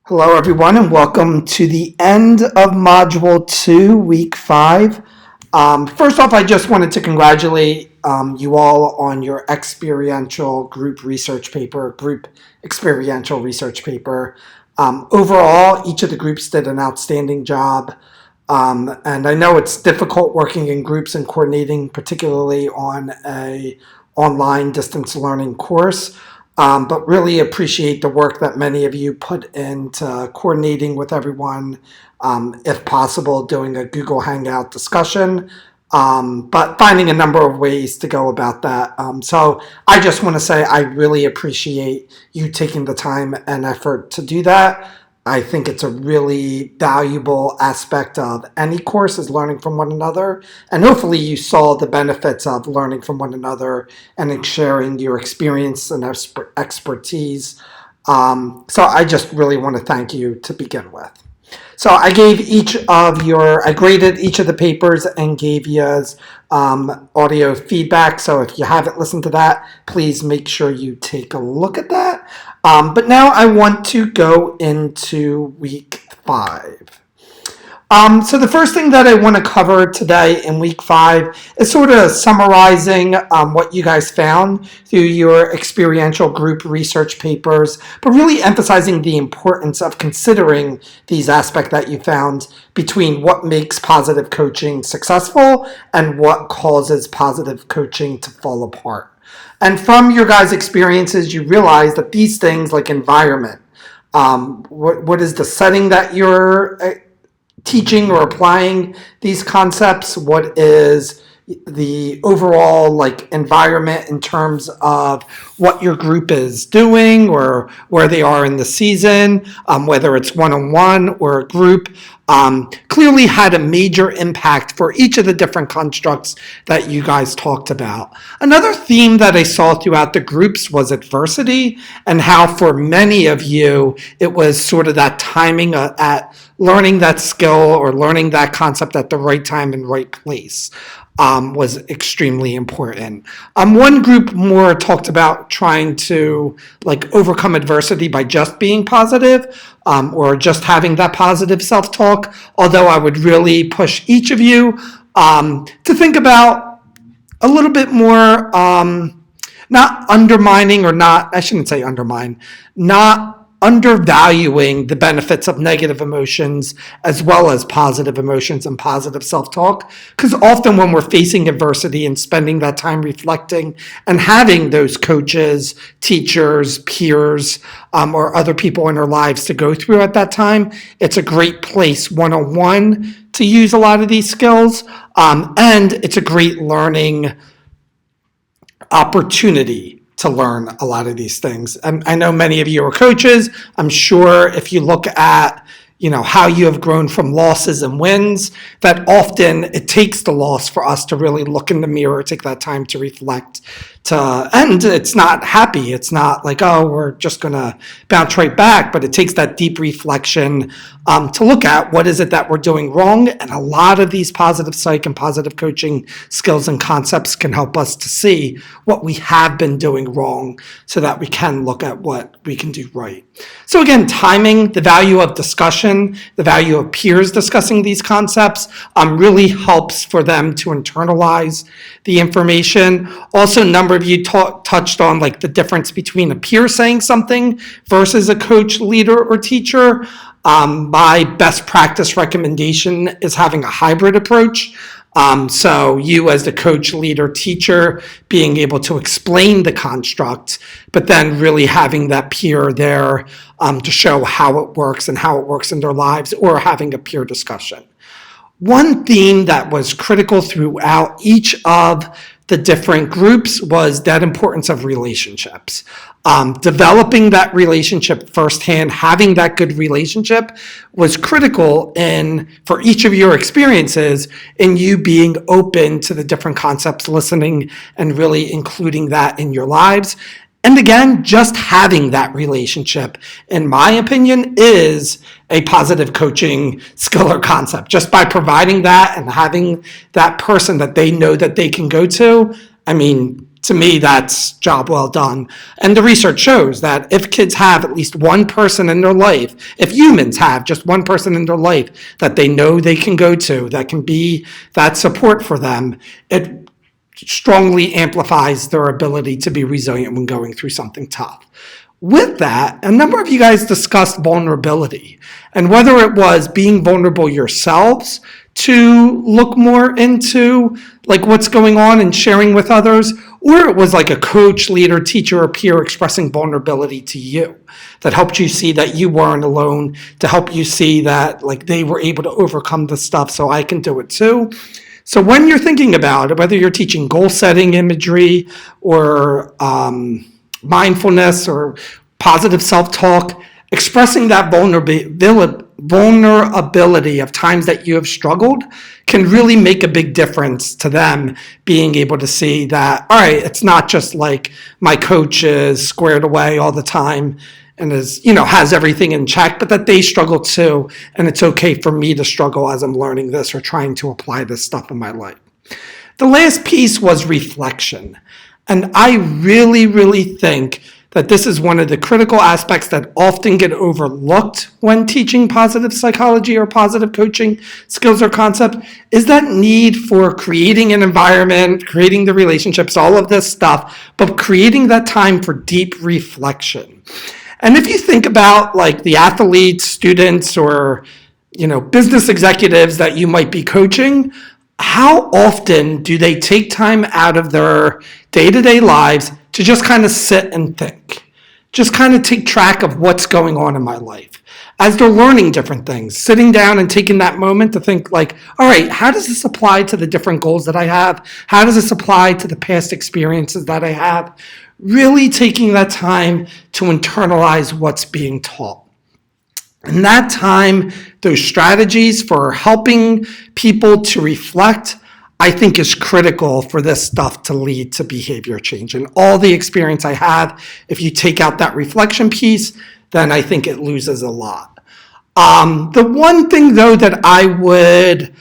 Hello, everyone, and welcome to the end of Module 2, Week 5. First off, I just wanted to congratulate you all on your group experiential research paper. Overall, each of the groups did an outstanding job. And I know it's difficult working in groups and coordinating, particularly on a online distance learning course. But really appreciate the work that many of you put into coordinating with everyone, if possible, doing a Google Hangout discussion, but finding a number of ways to go about that. So I just want to say I really appreciate you taking the time and effort to do that. I think it's a really valuable aspect of any course is learning from one another. And hopefully you saw the benefits of learning from one another and sharing your experience and expertise. So I just really want to thank you to begin with. So I graded each of the papers and gave you audio feedback. So if you haven't listened to that, please make sure you take a look at that. But now I want to go into Week 5. So the first thing that I want to cover today in Week 5 is sort of summarizing what you guys found through your experiential group research papers, but really emphasizing the importance of considering these aspects that you found between what makes positive coaching successful and what causes positive coaching to fall apart. And from your guys' experiences, you realize that these things like environment, what is the setting that you're teaching or applying these concepts, what is the overall environment in terms of what your group is doing or where they are in the season, whether it's one-on-one or a group, clearly had a major impact for each of the different constructs that you guys talked about. Another theme that I saw throughout the groups was adversity, and how for many of you it was sort of that timing at learning that skill or learning that concept at the right time and right place. Was extremely important. One group more talked about trying to overcome adversity by just being positive, or just having that positive self-talk, although I would really push each of you to think about a little bit more, not undermining or not, I shouldn't say undermine, not undervaluing the benefits of negative emotions as well as positive emotions and positive self-talk. Because often when we're facing adversity and spending that time reflecting and having those coaches, teachers, peers, or other people in our lives to go through at that time, it's a great place one-on-one to use a lot of these skills. And it's a great learning opportunity to learn a lot of these things. I know many of you are coaches. I'm sure if you look at how you have grown from losses and wins, that often it takes the loss for us to really look in the mirror, take that time to reflect, and it's not happy. It's not like, oh, we're just going to bounce right back, but it takes that deep reflection to look at what is it that we're doing wrong. And a lot of these positive psych and positive coaching skills and concepts can help us to see what we have been doing wrong so that we can look at what we can do right. So again, timing, the value of discussion, the value of peers discussing these concepts really helps for them to internalize the information. Also, a number of you touched on the difference between a peer saying something versus a coach, leader, or teacher. My best practice recommendation is having a hybrid approach. So you as the coach, leader, teacher, being able to explain the construct, but then really having that peer there to show how it works and how it works in their lives, or having a peer discussion. One theme that was critical throughout each of the different groups was that importance of relationships. Developing that relationship firsthand, having that good relationship was critical for each of your experiences in you being open to the different concepts, listening, and really including that in your lives. And again, just having that relationship, in my opinion, is a positive coaching skill or concept. Just by providing that and having that person that they know that they can go to, I mean, to me, that's job well done. And the research shows that if kids have at least one person in their life, if humans have just one person in their life that they know they can go to, that can be that support for them, it strongly amplifies their ability to be resilient when going through something tough. With that, a number of you guys discussed vulnerability and whether it was being vulnerable yourselves to look more into like what's going on and sharing with others, or it was like a coach, leader, teacher, or peer expressing vulnerability to you that helped you see that you weren't alone, to help you see that like they were able to overcome the stuff, so I can do it too. So when you're thinking about it, whether you're teaching goal setting imagery or mindfulness or positive self-talk, expressing that vulnerability of times that you have struggled can really make a big difference to them being able to see that, all right, it's not just like my coach is squared away all the time and is, has everything in check, but that they struggle too. And it's okay for me to struggle as I'm learning this or trying to apply this stuff in my life. The last piece was reflection. And I really, really think that this is one of the critical aspects that often get overlooked when teaching positive psychology or positive coaching skills or concept, is that need for creating an environment, creating the relationships, all of this stuff, but creating that time for deep reflection. And if you think about like the athletes, students, or business executives that you might be coaching, how often do they take time out of their day-to-day lives to just kind of sit and think, just kind of take track of what's going on in my life as they're learning different things, sitting down and taking that moment to think like, all right, how does this apply to the different goals that I have? How does this apply to the past experiences that I have? Really taking that time to internalize what's being taught. And that time, those strategies for helping people to reflect, I think is critical for this stuff to lead to behavior change. And all the experience I have, if you take out that reflection piece, then I think it loses a lot. The one thing though that I would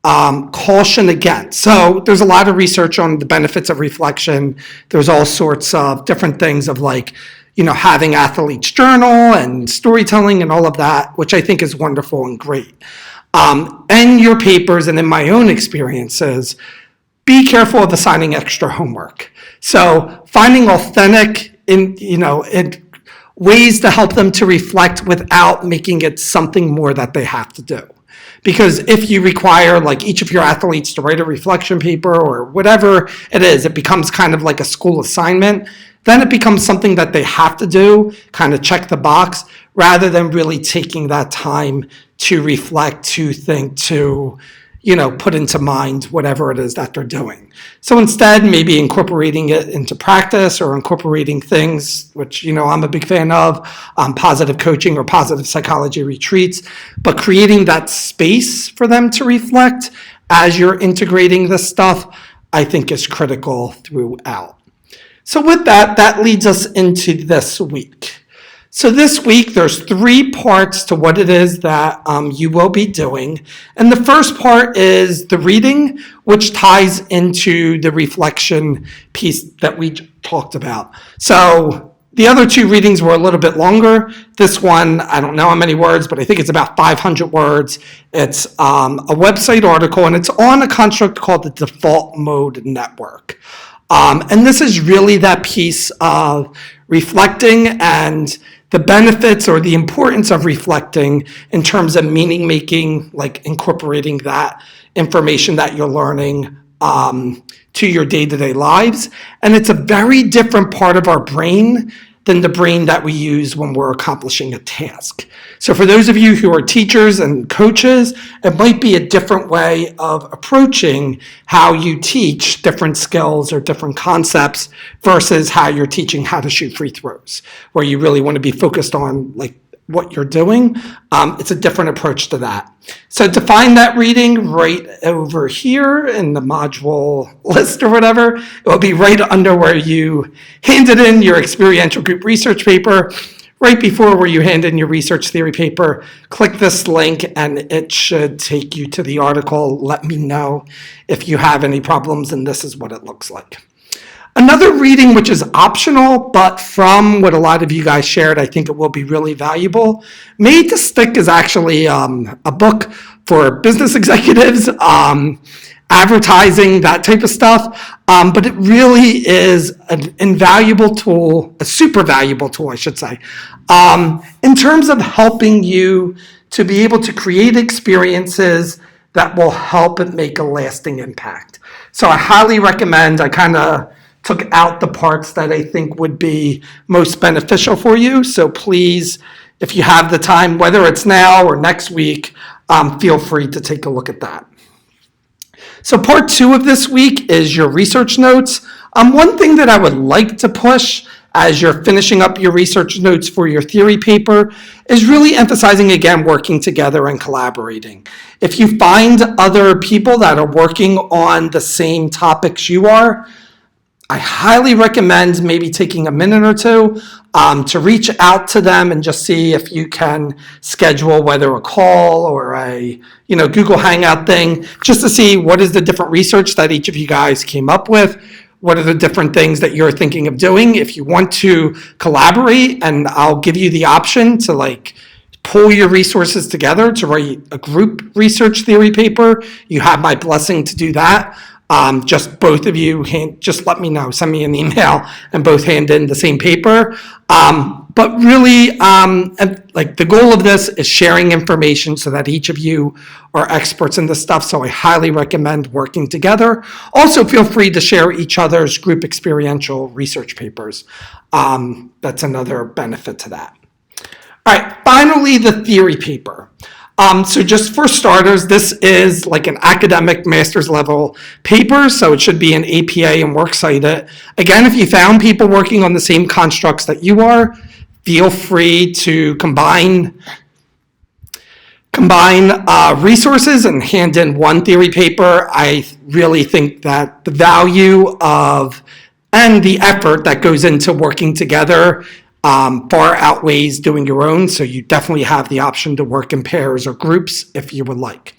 caution against, so there's a lot of research on the benefits of reflection. There's all sorts of different things of like, having athletes journal and storytelling and all of that, which I think is wonderful and great. In your papers and in my own experiences, be careful of assigning extra homework. So finding authentic in ways to help them to reflect without making it something more that they have to do. Because if you require like each of your athletes to write a reflection paper or whatever it is, it becomes kind of like a school assignment. Then it becomes something that they have to do, kind of check the box, rather than really taking that time to reflect, to think, to, put into mind whatever it is that they're doing. So instead, maybe incorporating it into practice or incorporating things, which, I'm a big fan of, positive coaching or positive psychology retreats, but creating that space for them to reflect as you're integrating this stuff, I think is critical throughout. So with that, that leads us into this week. So this week, there's 3 parts to what it is that you will be doing. And the first part is the reading, which ties into the reflection piece that we talked about. So the other 2 readings were a little bit longer. This one, I don't know how many words, but I think it's about 500 words. It's a website article, and it's on a construct called the Default Mode Network. And this is really that piece of reflecting and the benefits or the importance of reflecting in terms of meaning making, like incorporating that information that you're learning to your day-to-day lives. And it's a very different part of our brain than the brain that we use when we're accomplishing a task. So for those of you who are teachers and coaches, it might be a different way of approaching how you teach different skills or different concepts versus how you're teaching how to shoot free throws, where you really want to be focused on like what you're doing. It's a different approach to that. So to find that reading right over here in the module list or whatever, it will be right under where you handed in your experiential group research paper, right before where you hand in your research theory paper. Click this link and it should take you to the article. Let me know if you have any problems, and this is what it looks like. Another reading, which is optional, but from what a lot of you guys shared, I think it will be really valuable. Made to Stick is actually a book for business executives, advertising, that type of stuff. But it really is an invaluable tool, a super valuable tool, I should say, in terms of helping you to be able to create experiences that will help and make a lasting impact. So I highly recommend. I kind of took out the parts that I think would be most beneficial for you. So please, if you have the time, whether it's now or next week, feel free to take a look at that. So part 2 of this week is your research notes. One thing that I would like to push as you're finishing up your research notes for your theory paper is really emphasizing, again, working together and collaborating. If you find other people that are working on the same topics you are, I highly recommend maybe taking a minute or two to reach out to them and just see if you can schedule whether a call or a Google Hangout thing, just to see what is the different research that each of you guys came up with. What are the different things that you're thinking of doing? If you want to collaborate, and I'll give you the option to pull your resources together to write a group research theory paper, you have my blessing to do that. Just both of you, just let me know, send me an email, and both hand in the same paper. But really, the goal of this is sharing information so that each of you are experts in this stuff. So I highly recommend working together. Also, feel free to share each other's group experiential research papers. That's another benefit to that. All right, finally, the theory paper. So just for starters, this is like an academic master's level paper, so it should be an APA and works cited. Again, if you found people working on the same constructs that you are, feel free to combine resources and hand in one theory paper. I really think that the value of and the effort that goes into working together far outweighs doing your own, so you definitely have the option to work in pairs or groups if you would like.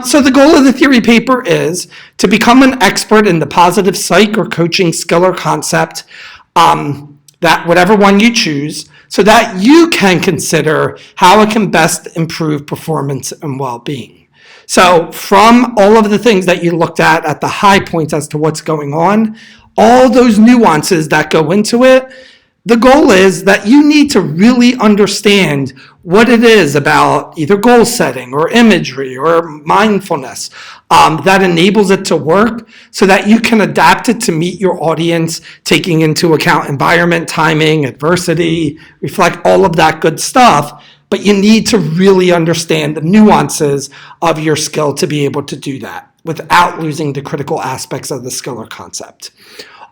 So the goal of the theory paper is to become an expert in the positive psych or coaching skill or concept, that whatever one you choose, so that you can consider how it can best improve performance and well-being. So from all of the things that you looked at the high points as to what's going on, all those nuances that go into it, the goal is that you need to really understand what it is about either goal setting or imagery or mindfulness that enables it to work, so that you can adapt it to meet your audience, taking into account environment, timing, adversity, reflect all of that good stuff. But you need to really understand the nuances of your skill to be able to do that without losing the critical aspects of the skill or concept.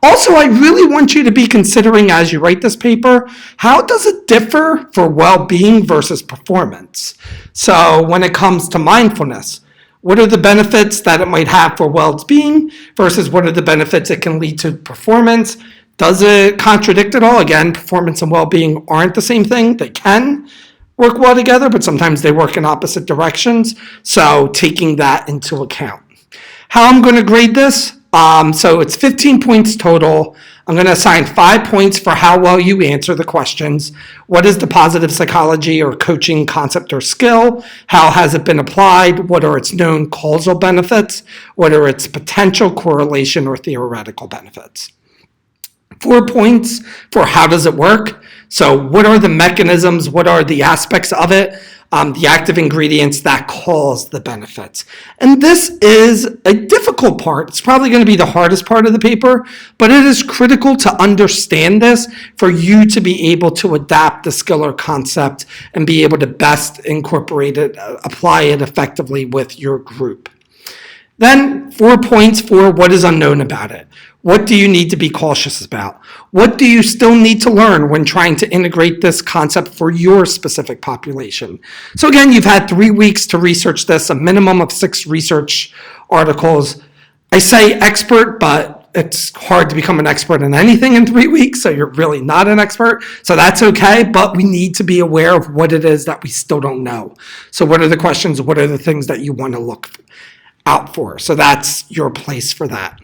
Also, I really want you to be considering, as you write this paper, how does it differ for well-being versus performance? So when it comes to mindfulness, what are the benefits that it might have for well-being versus what are the benefits it can lead to performance? Does it contradict at all? Again, performance and well-being aren't the same thing. They can work well together, but sometimes they work in opposite directions. So taking that into account. How I'm going to grade this? So it's 15 points total. I'm going to assign 5 points for how well you answer the questions. What is the positive psychology or coaching concept or skill? How has it been applied? What are its known causal benefits? What are its potential correlation or theoretical benefits? 4 points for how does it work? So what are the mechanisms? What are the aspects of it? The active ingredients that cause the benefits. And this is a difficult part. It's probably going to be the hardest part of the paper, but it is critical to understand this for you to be able to adapt the skill or concept and be able to best incorporate it, apply it effectively with your group. Then 4 points for what is unknown about it. What do you need to be cautious about? What do you still need to learn when trying to integrate this concept for your specific population? So again, you've had 3 weeks to research this, a minimum of 6 research articles. I say expert, but it's hard to become an expert in anything in 3 weeks, so you're really not an expert. So that's okay, but we need to be aware of what it is that we still don't know. So what are the questions? What are the things that you want to look out for? So that's your place for that.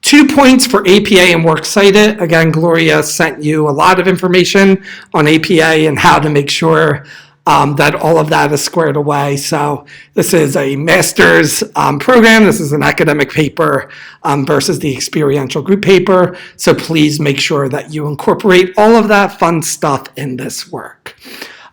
2 points for APA and Works Cited. Again, Gloria sent you a lot of information on APA and how to make sure that all of that is squared away. So this is a master's program. This is an academic paper versus the experiential group paper. So please make sure that you incorporate all of that fun stuff in this work.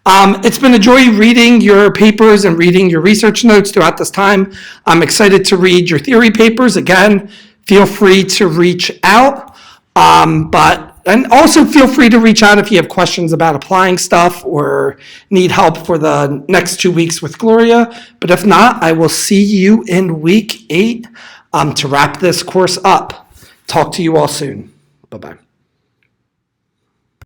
It's been a joy reading your papers and reading your research notes throughout this time. I'm excited to read your theory papers. Again, feel free to reach out, and also feel free to reach out if you have questions about applying stuff or need help for the next 2 weeks with Gloria. But if not, I will see you in week 8 to wrap this course up. Talk to you all soon. Bye-bye.